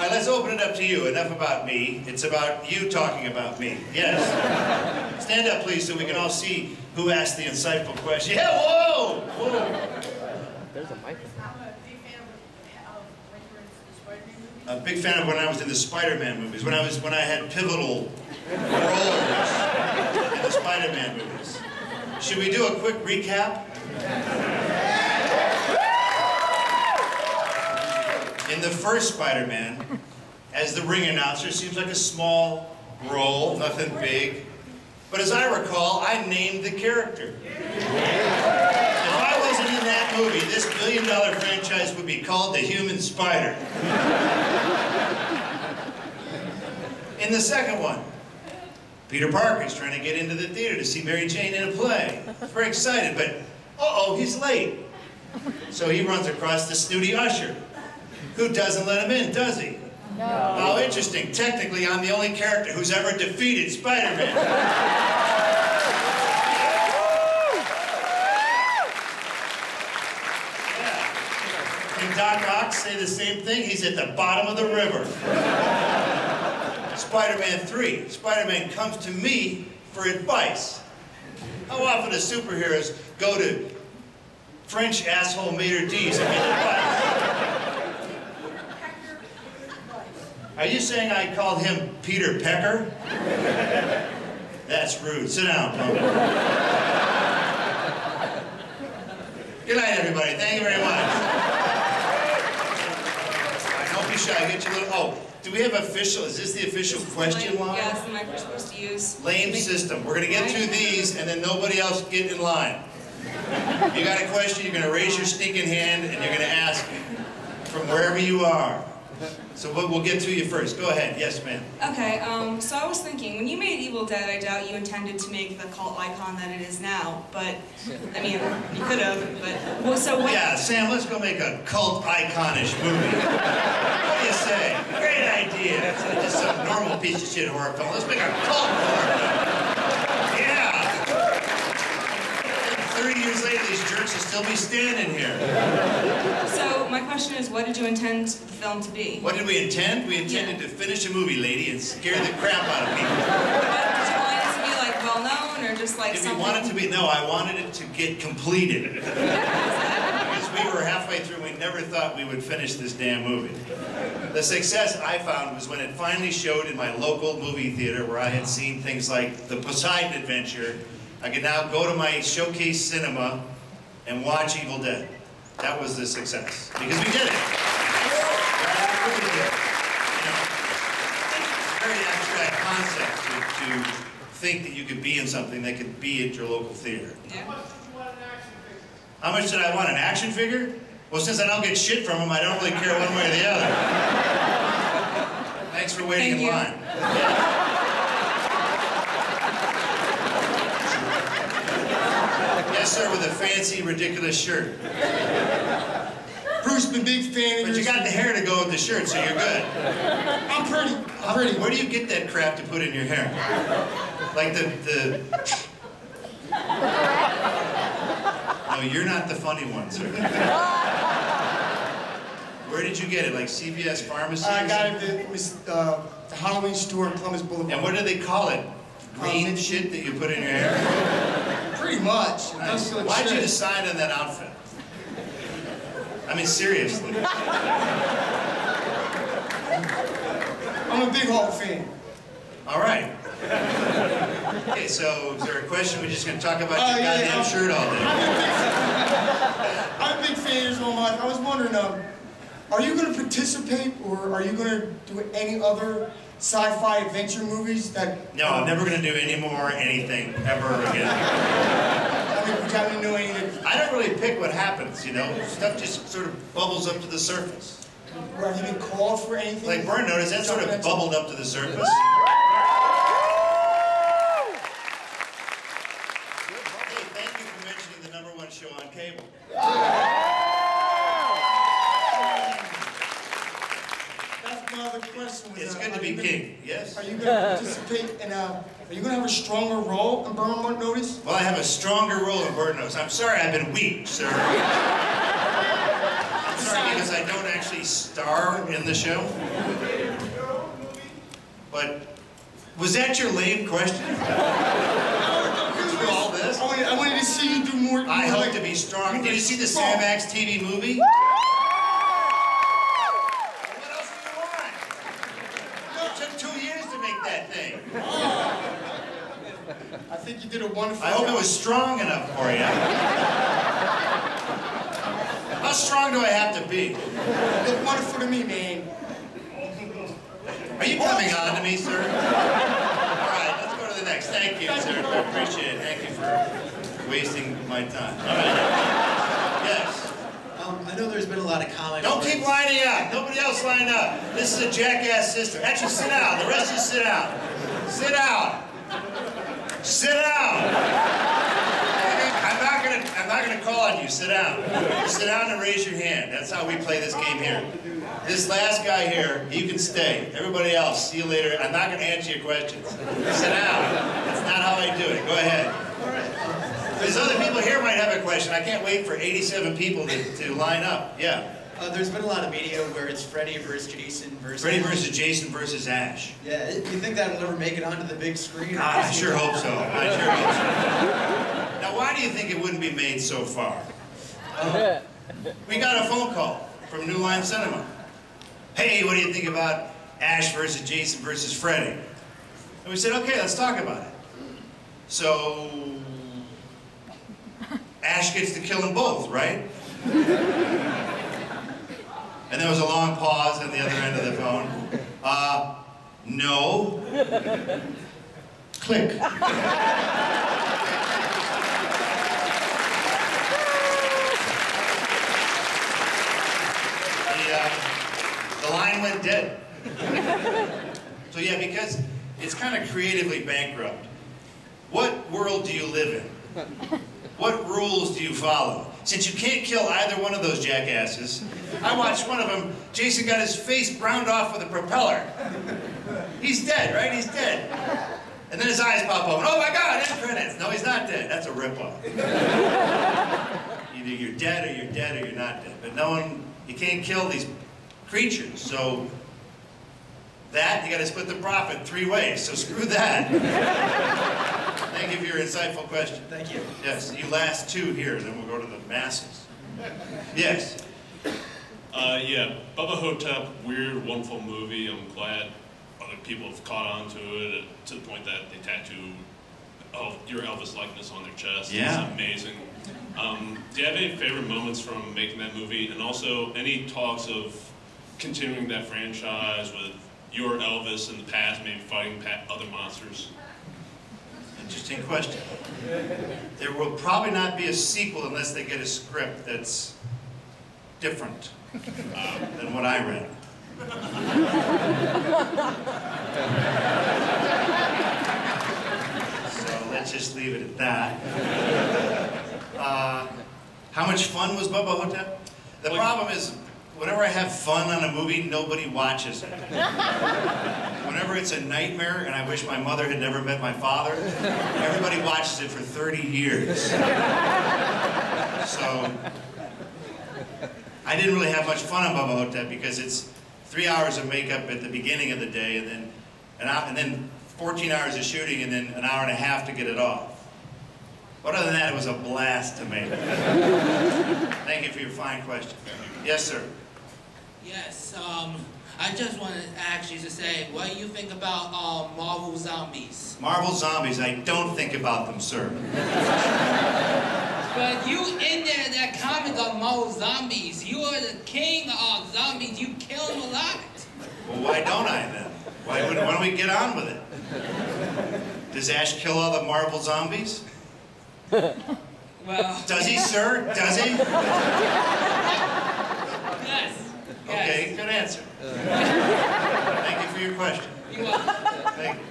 right, let's open it up to you. Enough about me. It's about you talking about me. Yes. Stand up, please, so we can all see who asked the insightful question. Yeah, whoa! Whoa! There's a microphone. A big fan of when I was in the Spider-Man movies, when I had pivotal roles in the Spider-Man movies. Should we do a quick recap? In the first Spider-Man, as the ring announcer, seems like a small role, nothing big. But as I recall, I named the character. If I wasn't in that movie, this billion-dollar franchise would be called The Human Spider. In the second one, Peter Parker's trying to get into the theater to see Mary Jane in a play. He's very excited, but uh-oh, he's late. So he runs across the snooty usher, who doesn't let him in, does he? No. Oh, interesting. Technically, I'm the only character who's ever defeated Spider-Man. Yeah. Can Doc Ock say the same thing? He's at the bottom of the river. Spider-Man 3. Spider-Man comes to me for advice. How often do superheroes go to French asshole maitre d's and get advice? Are you saying I called him Peter Pecker? That's rude. Sit down, punk. Good night, everybody. Thank you very much. Don't be shy. Get your little... Oh, do we have official... Is this the official question line? Yes, the mic we're supposed to use. Lame system. We're going to get through these, and then nobody else get in line. You got a question, you're going to raise your stinking hand, and you're going to ask from wherever you are. So we'll get to you first. Go ahead. Yes, ma'am. Okay, so I was thinking, when you made Evil Dead, I doubt you intended to make the cult icon that it is now, but, I mean, you could have, but, well, so what... Yeah, Sam, let's go make a cult iconish movie. What do you say? Great idea. It's just some normal piece of shit horror film. Let's make a cult horror film. Yeah. 30 years later, these jerks will still be standing here. So, my question is, what did you intend the film to be? What did we intend? We intended to finish a movie, lady, and scare the crap out of people. But did you want it to be, like, well-known, or just, like, something... If you want it to be... No, I wanted it to get completed. Because we were halfway through, we never thought we would finish this damn movie. The success I found was when it finally showed in my local movie theater, where I had seen things like The Poseidon Adventure. I could now go to my showcase cinema and watch Evil Dead. That was the success. Because we did it. Really did. You know, it's a very abstract concept to think that you could be in something that could be at your local theater. Yeah. How much did I want? An action figure? Well, since I don't get shit from them, I don't really care one way or the other. Thanks for waiting in line. Yes, sir, with a fancy, ridiculous shirt. Bruce, been a big fan of But you got the hair to go with the shirt, so you're good. I'm pretty. Where do you get that crap to put in your hair? Like the... No, you're not the funny one, sir. Where did you get it? Like CVS Pharmacy? I got it at the Halloween store in Columbus Boulevard. And what do they call it? Green shit that you put in your hair? Pretty much. Nice. Why'd you decide on that outfit? I mean, seriously. I'm a big Hulk fan. All right. Okay, so is there a question? We're just going to talk about your goddamn shirt all day. I'm a big fan of his whole life. I was wondering, are you going to participate, or are you going to do any other sci-fi adventure movies that... No, I'm never going to do any more anything ever again. I mean, would you happen to know anything? I don't really pick what happens, you know? Stuff just sort of bubbles up to the surface. Or have you been called for anything? Like Burno, has that sort of bubbled up to the surface? Hey, thank you for mentioning the #1 show on cable. It's good to be king, yes? Are you going to participate in are you going to have a stronger role in Burn Won't Notice? Well, I have a stronger role in Burn Notice. I'm sorry I've been weak, sir. I'm sorry because I don't actually star in the show. But was that your lame question? Through all this? I wanted to see you do more. I hope to be strong. Did you see the Sam Axe TV movie? What else do you want? It took 2 years to make that thing. I think you did a wonderful job. I hope it was strong enough for you. How strong do I have to be? You look wonderful to me, man. Are you coming on to me, sir? All right, let's go to the next. Thank you, sir. I appreciate it. Thank you for wasting my time. All right. Yes. I know there's been a lot of comments. Don't keep lining up. Nobody else line up. This is a jackass system. Actually, sit down. The rest of you sit down. Sit down. Sit down. I'm not gonna call on you. Sit down. Sit down and raise your hand. That's how we play this game here. This last guy here, you can stay. Everybody else, see you later. I'm not gonna answer your questions. Sit down. That's not how I do it. Go ahead. There's other people here might have a question. I can't wait for 87 people to line up. Yeah. There's been a lot of media where it's Freddy versus Jason versus... Freddy versus Jason versus Ash. Yeah, you think that'll ever make it onto the big screen? God, I sure hope so. I sure hope so. Now, why do you think it wouldn't be made so far? We got a phone call from New Line Cinema. Hey, what do you think about Ash versus Jason versus Freddy? And we said, okay, let's talk about it. So, Ash gets to kill them both, right? And there was a long pause at the other end of the phone. No. Click. The line went dead. So yeah, because it's kind of creatively bankrupt. What world do you live in? What rules do you follow? Since you can't kill either one of those jackasses, I watched one of them, Jason got his face browned off with a propeller. He's dead, right? He's dead. And then his eyes pop open. Oh my God, end credits. No, he's not dead. That's a ripoff. Either you're dead or you're dead or you're not dead. But no one, you can't kill these creatures. So that, you got to split the profit 3 ways. So screw that. Thank you for your insightful question. Thank you. Yes, you last 2 here, then we'll go to the masses. Yes. Yeah, Bubba Ho-Tep, weird, wonderful movie. I'm glad other people have caught on to it to the point that they tattoo your Elvis likeness on their chest. Yeah. It's amazing. Do you have any favorite moments from making that movie? And also, any talks of continuing that franchise with your Elvis in the past, maybe fighting other monsters? Interesting question. There will probably not be a sequel unless they get a script that's different than what I read. So let's just leave it at that. How much fun was Bubba Ho-Tep? The problem is, whenever I have fun on a movie, nobody watches it. Whenever it's a nightmare, and I wish my mother had never met my father, everybody watches it for 30 years. So, I didn't really have much fun on Bubba Ho-Tep because it's 3 hours of makeup at the beginning of the day, and then 14 hours of shooting, and then an hour and a half to get it off. But other than that, it was a blast to make. Thank you for your fine question. Yes, sir. Yes, I just wanted to ask you to say, what do you think about Marvel Zombies? Marvel Zombies, I don't think about them, sir. But you in there, that comic on Marvel Zombies, you are the king of zombies, you kill them a lot. Well, why don't I then? Why don't we get on with it? Does Ash kill all the Marvel Zombies? Well... Does he, sir? Does he? Yes. Okay, good answer. Thank you for your question. You're welcome. Thank you.